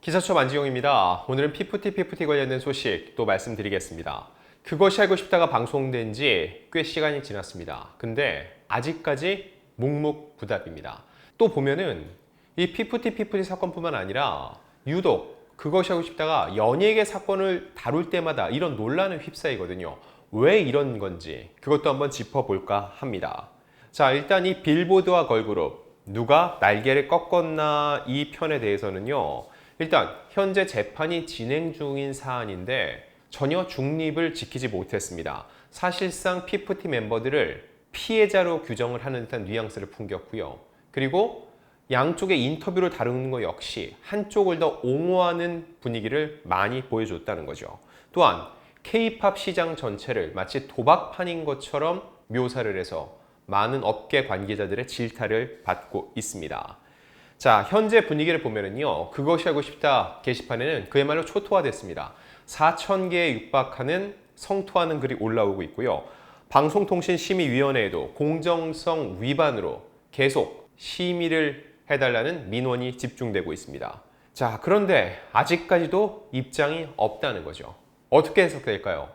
기사처 만지용입니다. 오늘은 피프티 관련된 소식 또 말씀드리겠습니다. 그것이 알고 싶다가 방송된 지 꽤 시간이 지났습니다. 근데 아직까지 묵묵부답입니다. 또 보면은 이 피프티 사건뿐만 아니라 유독 그것이 알고 싶다가 연예계 사건을 다룰 때마다 이런 논란에 휩싸이거든요. 왜 이런 건지 그것도 한번 짚어볼까 합니다. 자, 일단 이 빌보드와 걸그룹 누가 날개를 꺾었나 이 편에 대해서는요. 일단 현재 재판이 진행 중인 사안인데 전혀 중립을 지키지 못했습니다. 사실상 피프티 멤버들을 피해자로 규정을 하는 듯한 뉘앙스를 풍겼고요. 그리고 양쪽의 인터뷰를 다루는 것 역시 한쪽을 더 옹호하는 분위기를 많이 보여줬다는 거죠. 또한 K-팝 시장 전체를 마치 도박판인 것처럼 묘사를 해서 많은 업계 관계자들의 질타를 받고 있습니다. 자, 현재 분위기를 보면은요, 그것이 알고 싶다 게시판에는 그야말로 초토화됐습니다. 4,000개에 육박하는 성토하는 글이 올라오고 있고요. 방송통신심의위원회에도 공정성 위반으로 계속 심의를 해달라는 민원이 집중되고 있습니다. 자, 그런데 아직까지도 입장이 없다는 거죠. 어떻게 해석될까요?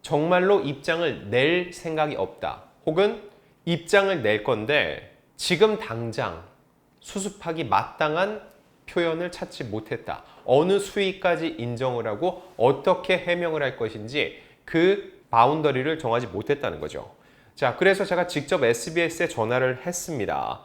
정말로 입장을 낼 생각이 없다. 혹은 입장을 낼 건데 지금 당장 수습하기 마땅한 표현을 찾지 못했다. 어느 수위까지 인정을 하고 어떻게 해명을 할 것인지 그 바운더리를 정하지 못했다는 거죠. 자, 그래서 제가 직접 SBS에 전화를 했습니다.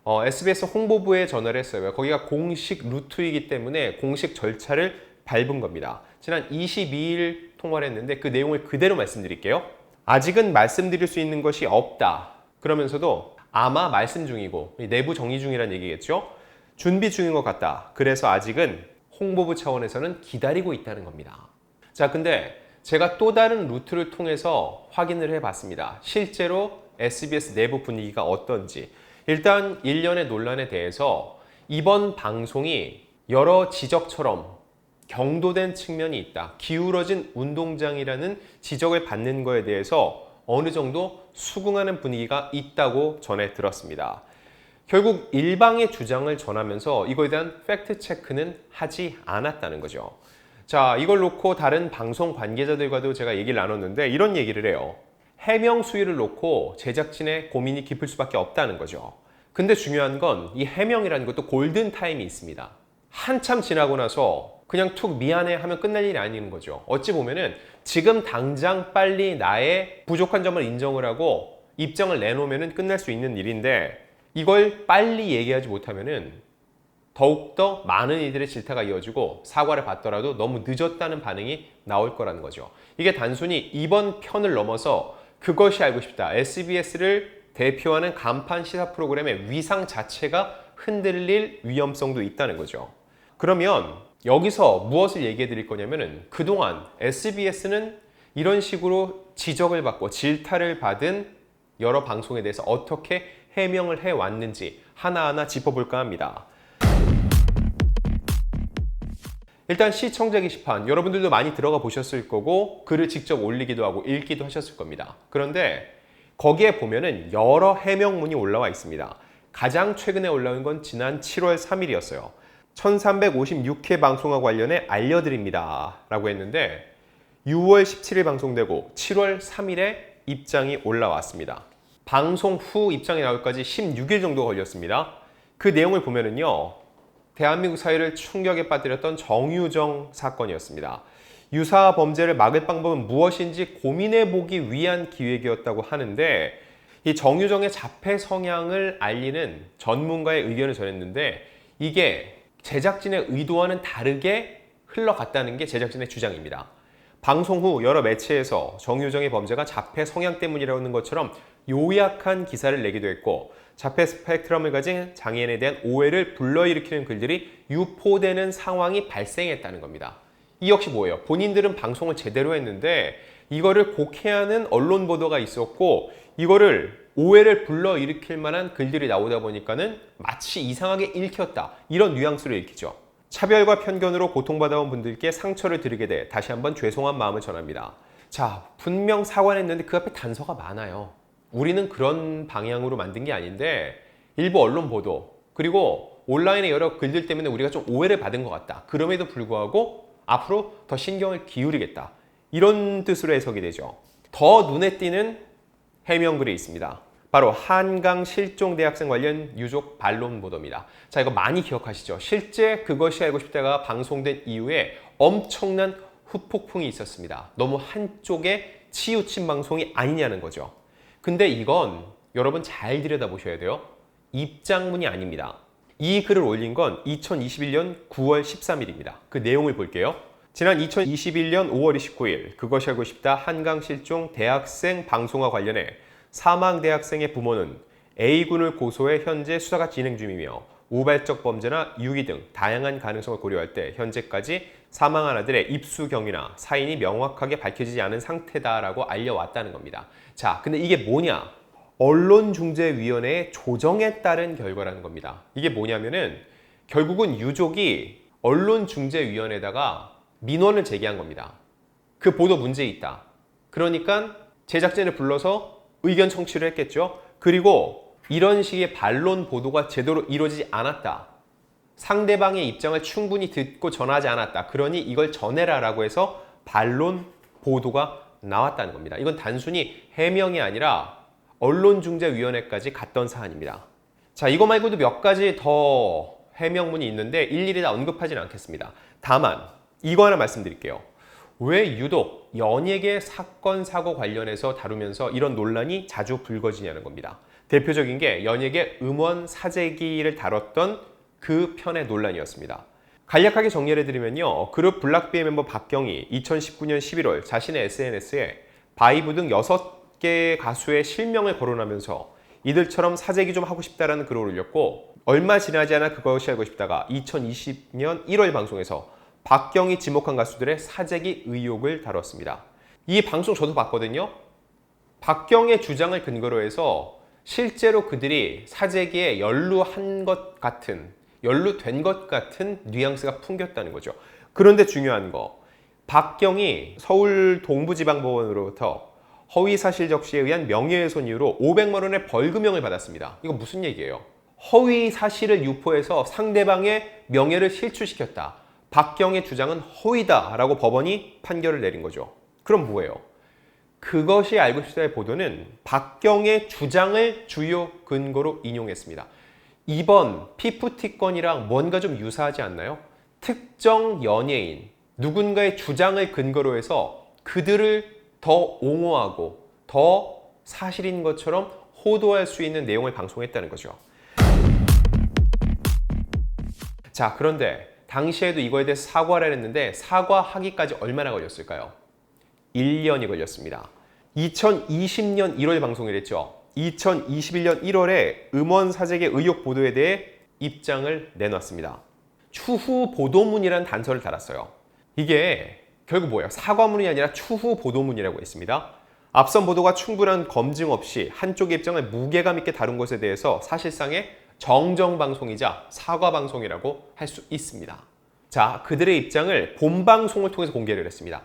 SBS 홍보부에 전화를 했어요. 거기가 공식 루트이기 때문에 공식 절차를 밟은 겁니다. 지난 22일 통화를 했는데 그 내용을 그대로 말씀드릴게요. 아직은 말씀드릴 수 있는 것이 없다. 그러면서도 아마 말씀 중이고 내부 정리 중이라는 얘기겠죠. 준비 중인 것 같다. 그래서 아직은 홍보부 차원에서는 기다리고 있다는 겁니다. 자, 근데 제가 또 다른 루트를 통해서 확인을 해봤습니다. 실제로 SBS 내부 분위기가 어떤지. 일단 일련의 논란에 대해서 이번 방송이 여러 지적처럼 경도된 측면이 있다. 기울어진 운동장이라는 지적을 받는 거에 대해서 어느 정도 수긍하는 분위기가 있다고 전해 들었습니다. 결국 일방의 주장을 전하면서 이거에 대한 팩트 체크는 하지 않았다는 거죠. 자, 이걸 놓고 다른 방송 관계자들과도 제가 얘기를 나눴는데 이런 얘기를 해요. 해명 수위를 놓고 제작진의 고민이 깊을 수밖에 없다는 거죠. 근데 중요한 건 이 해명이라는 것도 골든타임이 있습니다. 한참 지나고 나서 그냥 툭 미안해 하면 끝날 일이 아닌 거죠. 어찌 보면은 지금 당장 빨리 나의 부족한 점을 인정을 하고 입장을 내놓으면 끝날 수 있는 일인데 이걸 빨리 얘기하지 못하면은 더욱더 많은 이들의 질타가 이어지고 사과를 받더라도 너무 늦었다는 반응이 나올 거라는 거죠. 이게 단순히 이번 편을 넘어서 그것이 알고 싶다. SBS를 대표하는 간판 시사 프로그램의 위상 자체가 흔들릴 위험성도 있다는 거죠. 그러면 여기서 무엇을 얘기해 드릴 거냐면은 그동안 SBS는 이런 식으로 지적을 받고 질타를 받은 여러 방송에 대해서 어떻게 해명을 해왔는지 하나하나 짚어볼까 합니다. 일단 시청자 게시판 여러분들도 많이 들어가 보셨을 거고 글을 직접 올리기도 하고 읽기도 하셨을 겁니다. 그런데 거기에 보면은 여러 해명문이 올라와 있습니다. 가장 최근에 올라온 건 지난 7월 3일이었어요. 1356회 방송과 관련해 알려드립니다 라고 했는데 6월 17일 방송되고 7월 3일에 입장이 올라왔습니다. 방송 후 입장이 나올까지 16일 정도 걸렸습니다. 그 내용을 보면은요, 대한민국 사회를 충격에 빠뜨렸던 정유정 사건이었습니다. 유사 범죄를 막을 방법은 무엇인지 고민해보기 위한 기획이었다고 하는데 이 정유정의 자폐 성향을 알리는 전문가의 의견을 전했는데 이게 제작진의 의도와는 다르게 흘러갔다는 게 제작진의 주장입니다. 방송 후 여러 매체에서 정유정의 범죄가 자폐 성향 때문이라는 것처럼 요약한 기사를 내기도 했고 자폐 스펙트럼을 가진 장애인에 대한 오해를 불러일으키는 글들이 유포되는 상황이 발생했다는 겁니다. 이 역시 뭐예요? 본인들은 방송을 제대로 했는데 이거를 곡해하는 언론 보도가 있었고 이거를 오해를 불러일으킬 만한 글들이 나오다 보니까는 마치 이상하게 읽혔다. 이런 뉘앙스로 읽히죠. 차별과 편견으로 고통받아온 분들께 상처를 드리게 돼 다시 한번 죄송한 마음을 전합니다. 자, 분명 사과를 했는데 그 앞에 단서가 많아요. 우리는 그런 방향으로 만든 게 아닌데 일부 언론 보도 그리고 온라인의 여러 글들 때문에 우리가 좀 오해를 받은 것 같다. 그럼에도 불구하고 앞으로 더 신경을 기울이겠다. 이런 뜻으로 해석이 되죠. 더 눈에 띄는 해명글이 있습니다. 바로 한강 실종 대학생 관련 유족 반론 보도입니다. 자, 이거 많이 기억하시죠? 실제 그것이 알고 싶다가 방송된 이후에 엄청난 후폭풍이 있었습니다. 너무 한쪽에 치우친 방송이 아니냐는 거죠. 근데 이건 여러분 잘 들여다보셔야 돼요. 입장문이 아닙니다. 이 글을 올린 건 2021년 9월 13일입니다. 그 내용을 볼게요. 지난 2021년 5월 29일 그것이 알고 싶다 한강 실종 대학생 방송과 관련해 사망 대학생의 부모는 A군을 고소해 현재 수사가 진행 중이며 우발적 범죄나 유기 등 다양한 가능성을 고려할 때 현재까지 사망한 아들의 입수 경위나 사인이 명확하게 밝혀지지 않은 상태다라고 알려왔다는 겁니다. 자, 근데 이게 뭐냐? 언론중재위원회의 조정에 따른 결과라는 겁니다. 이게 뭐냐면은 결국은 유족이 언론중재위원회에다가 민원을 제기한 겁니다. 그 보도 문제 있다. 그러니까 제작진을 불러서 의견 청취를 했겠죠. 그리고 이런 식의 반론 보도가 제대로 이루어지지 않았다. 상대방의 입장을 충분히 듣고 전하지 않았다. 그러니 이걸 전해라라고 해서 반론 보도가 나왔다는 겁니다. 이건 단순히 해명이 아니라 언론중재위원회까지 갔던 사안입니다. 자, 이거 말고도 몇 가지 더 해명문이 있는데 일일이 다 언급하지는 않겠습니다. 다만 이거 하나 말씀드릴게요. 왜 유독 연예계 사건 사고 관련해서 다루면서 이런 논란이 자주 불거지냐는 겁니다. 대표적인 게 연예계 음원 사재기를 다뤘던 그 편의 논란이었습니다. 간략하게 정리를 해드리면요. 그룹 블락비의 멤버 박경이 2019년 11월 자신의 SNS에 바이브 등 6개 가수의 실명을 거론하면서 이들처럼 사재기 좀 하고 싶다라는 글을 올렸고 얼마 지나지 않아 그것이 알고 싶다가 2020년 1월 방송에서 박경이 지목한 가수들의 사재기 의혹을 다뤘습니다. 이 방송 저도 봤거든요. 박경의 주장을 근거로 해서 실제로 그들이 사재기에 연루된 것 같은 뉘앙스가 풍겼다는 거죠. 그런데 중요한 거, 박경이 서울 동부지방법원으로부터 허위사실 적시에 의한 명예훼손 이유로 500만 원의 벌금형을 받았습니다. 이거 무슨 얘기예요? 허위 사실을 유포해서 상대방의 명예를 실추시켰다. 박경의 주장은 허위다라고 법원이 판결을 내린 거죠. 그럼 뭐예요? 그것이 알고 싶다의 보도는 박경의 주장을 주요 근거로 인용했습니다. 이번 피프티 건이랑 뭔가 좀 유사하지 않나요? 특정 연예인, 누군가의 주장을 근거로 해서 그들을 더 옹호하고 더 사실인 것처럼 호도할 수 있는 내용을 방송했다는 거죠. 자, 그런데 당시에도 이거에 대해서 사과를 했는데 사과하기까지 얼마나 걸렸을까요? 1년이 걸렸습니다. 2020년 1월 방송이랬죠. 2021년 1월에 음원 사재기 의혹 보도에 대해 입장을 내놨습니다. 추후 보도문이라는 단서를 달았어요. 이게 결국 뭐예요? 사과문이 아니라 추후 보도문이라고 했습니다. 앞선 보도가 충분한 검증 없이 한쪽의 입장을 무게감 있게 다룬 것에 대해서 사실상의 정정방송이자 사과방송이라고 할 수 있습니다. 자, 그들의 입장을 본방송을 통해서 공개를 했습니다.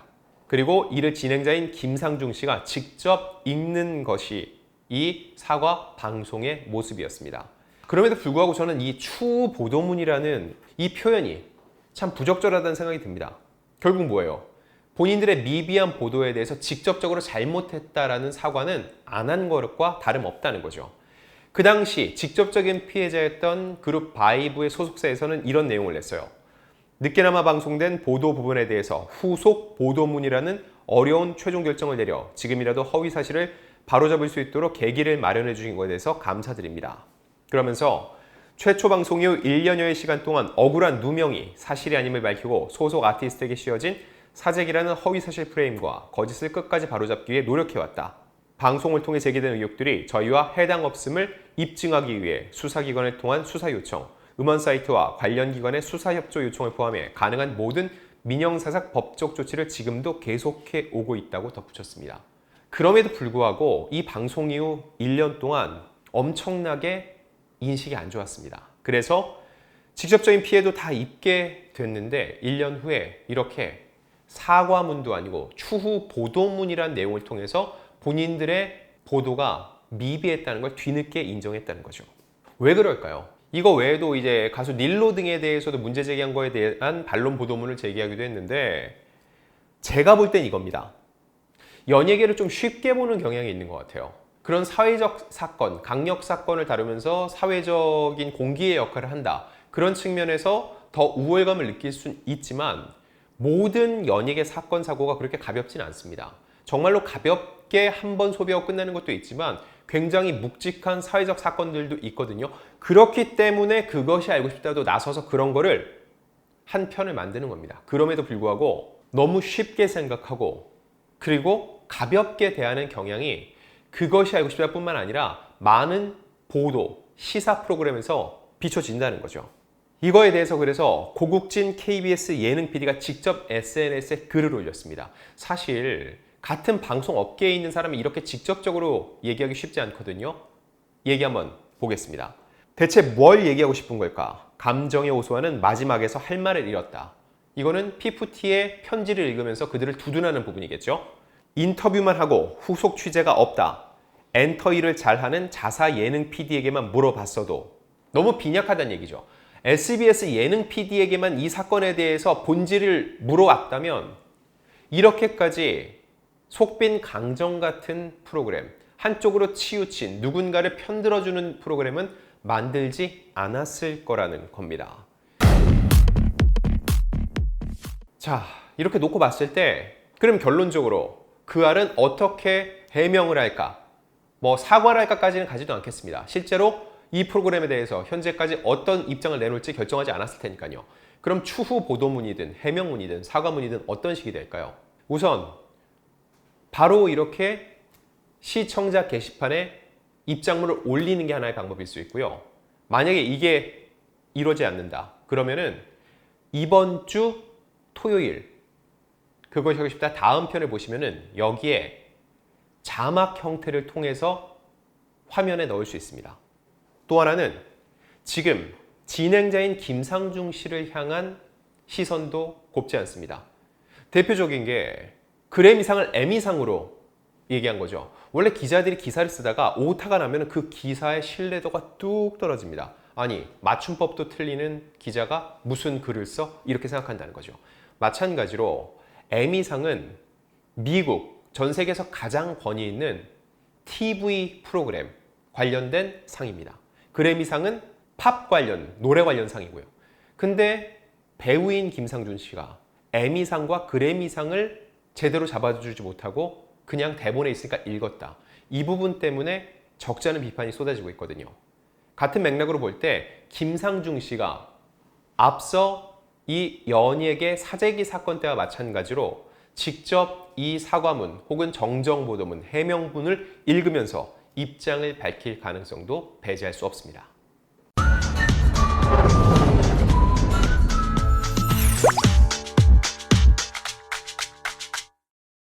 그리고 이를 진행자인 김상중 씨가 직접 읽는 것이 이 사과방송의 모습이었습니다. 그럼에도 불구하고 저는 이 추후 보도문이라는 이 표현이 참 부적절하다는 생각이 듭니다. 결국 뭐예요? 본인들의 미비한 보도에 대해서 직접적으로 잘못했다라는 사과는 안 한 것과 다름없다는 거죠. 그 당시 직접적인 피해자였던 그룹 바이브의 소속사에서는 이런 내용을 냈어요. 늦게나마 방송된 보도 부분에 대해서 후속 보도문이라는 어려운 최종 결정을 내려 지금이라도 허위 사실을 바로잡을 수 있도록 계기를 마련해 주신 것에 대해서 감사드립니다. 그러면서 최초 방송 이후 1년여의 시간 동안 억울한 누명이 사실이 아님을 밝히고 소속 아티스트에게 씌워진 사재기라는 허위 사실 프레임과 거짓을 끝까지 바로잡기 위해 노력해왔다. 방송을 통해 제기된 의혹들이 저희와 해당 없음을 입증하기 위해 수사기관을 통한 수사 요청, 음원 사이트와 관련 기관의 수사 협조 요청을 포함해 가능한 모든 민형사상 법적 조치를 지금도 계속해 오고 있다고 덧붙였습니다. 그럼에도 불구하고 이 방송 이후 1년 동안 엄청나게 인식이 안 좋았습니다. 그래서 직접적인 피해도 다 입게 됐는데 1년 후에 이렇게 사과문도 아니고 추후 보도문이라는 내용을 통해서 본인들의 보도가 미비했다는 걸 뒤늦게 인정했다는 거죠. 왜 그럴까요? 이거 외에도 이제 가수 닐로 등에 대해서도 문제 제기한 거에 대한 반론 보도문을 제기하기도 했는데 제가 볼 땐 이겁니다. 연예계를 좀 쉽게 보는 경향이 있는 것 같아요. 그런 사회적 사건, 강력 사건을 다루면서 사회적인 공기의 역할을 한다. 그런 측면에서 더 우월감을 느낄 수는 있지만 모든 연예계 사건, 사고가 그렇게 가볍진 않습니다. 정말로 가볍게 한 번 소비하고 끝나는 것도 있지만 굉장히 묵직한 사회적 사건들도 있거든요. 그렇기 때문에 그것이 알고 싶다도 나서서 그런 거를 한 편을 만드는 겁니다. 그럼에도 불구하고 너무 쉽게 생각하고 그리고 가볍게 대하는 경향이 그것이 알고 싶다 뿐만 아니라 많은 보도, 시사 프로그램에서 비춰진다는 거죠. 이거에 대해서 그래서 고국진 KBS 예능 PD가 직접 SNS에 글을 올렸습니다. 사실 같은 방송 업계에 있는 사람이 이렇게 직접적으로 얘기하기 쉽지 않거든요. 얘기 한번 보겠습니다. 대체 뭘 얘기하고 싶은 걸까? 감정의 호소하는 마지막에서 할 말을 잃었다. 이거는 PFT의 편지를 읽으면서 그들을 두둔하는 부분이겠죠. 인터뷰만 하고 후속 취재가 없다. 엔터 일을 잘하는 자사 예능 PD에게만 물어봤어도 너무 빈약하다는 얘기죠. SBS 예능 PD에게만 이 사건에 대해서 본질을 물어왔다면 이렇게까지 속빈 강정 같은 프로그램, 한쪽으로 치우친 누군가를 편들어주는 프로그램은 만들지 않았을 거라는 겁니다. 자, 이렇게 놓고 봤을 때 그럼 결론적으로 그 알은 어떻게 해명을 할까? 뭐 사과를 할까까지는 가지도 않겠습니다. 실제로 이 프로그램에 대해서 현재까지 어떤 입장을 내놓을지 결정하지 않았을 테니까요. 그럼 추후 보도문이든 해명문이든 사과문이든 어떤 식이 될까요? 우선 바로 이렇게 시청자 게시판에 입장문을 올리는 게 하나의 방법일 수 있고요. 만약에 이게 이루어지지 않는다. 그러면은 이번 주 토요일 그것이 하고 싶다 다음 편을 보시면은 여기에 자막 형태를 통해서 화면에 넣을 수 있습니다. 또 하나는 지금 진행자인 김상중 씨를 향한 시선도 곱지 않습니다. 대표적인 게 그래미상을 에미상으로 얘기한 거죠. 원래 기자들이 기사를 쓰다가 오타가 나면 그 기사의 신뢰도가 뚝 떨어집니다. 아니, 맞춤법도 틀리는 기자가 무슨 글을 써? 이렇게 생각한다는 거죠. 마찬가지로 에미상은 미국, 전 세계에서 가장 권위 있는 TV 프로그램 관련된 상입니다. 그래미상은 팝 관련, 노래 관련 상이고요. 근데 배우인 김상준 씨가 에미상과 그래미상을 제대로 잡아주지 못하고 그냥 대본에 있으니까 읽었다. 이 부분 때문에 적지 않은 비판이 쏟아지고 있거든요. 같은 맥락으로 볼 때 김상중 씨가 앞서 이 연예계 사재기 사건 때와 마찬가지로 직접 이 사과문 혹은 정정보도문, 해명문을 읽으면서 입장을 밝힐 가능성도 배제할 수 없습니다.